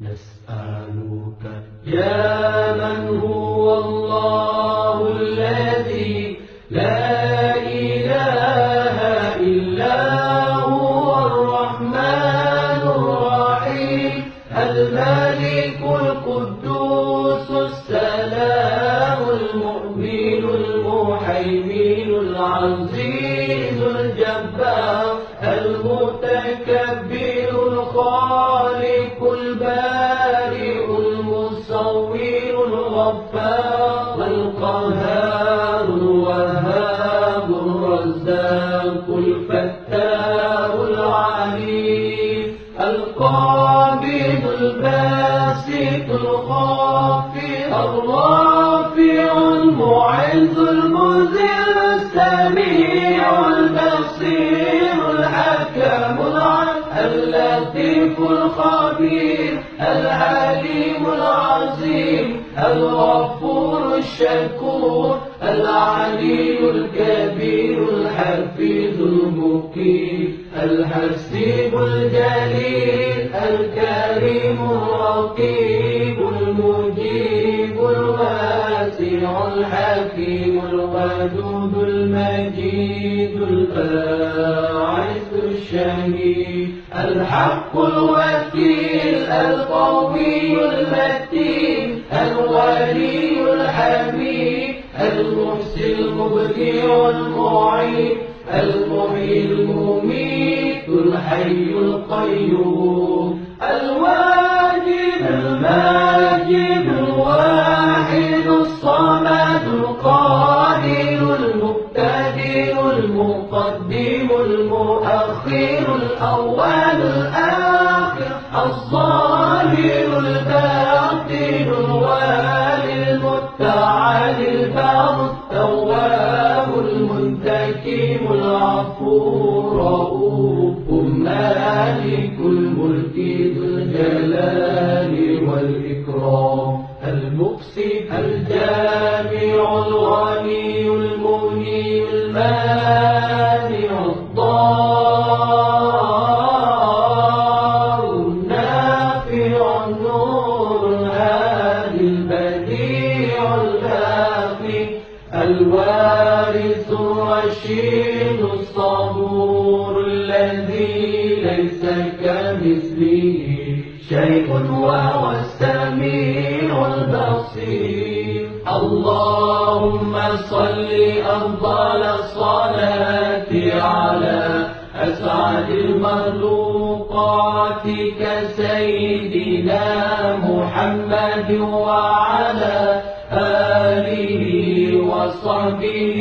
نسألك يا من هو الله الذي لا إله إلا هو الرحمن الرحيم الملك القدوس السلام المؤمن المهيمن العزيز الجبار المتكبر الخالق البارئ المصور الغفار القهار الوهاب الرزاق الفتاح العليم القابض الباسط الخافض الرافع المعز المذل السميع البصير الحكم اللطيف الخبير العليم العظيم الغفور الشكور العلي الكبير الحفيظ المقيم الحسيب الجليل الكريم الرقيب المجيب الواسع الحكيم الودود المجيد الباعث الشهيد الحق الوكيل القوي المتين الولي الحميد المحسن المبدع المعيد المحيي المميت الحي القيوم الواجد الماجد الواحد الصمد القادر المبتدئ المقدم المؤخر الأول الآخر الظاهر الباطن الوالي المتعالي البر التواب المنتكم العفو الرؤوف مالك الملك ذو الجلال والإكرام المقسط الجامع الغني المغني المانع الضار النافع النور الهادي البديع الباقي الوارث الرشيد الصبور الذي ليس كمثله شيء وهو السميع البصير اللهم صل أفضل الصلاة على أسعد المخلوقات كسيدنا محمد وعلى آله وصحبه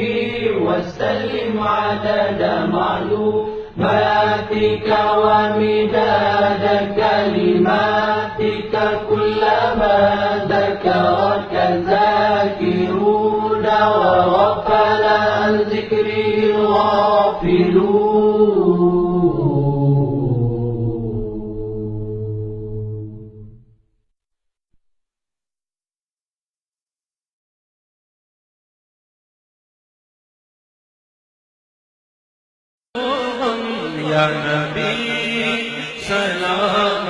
وسلم عدد معلوماتك ومداد كلماتك كلما ذكرك ذاكرون وغفل عن ذكره الغافلون. يا نبي سلام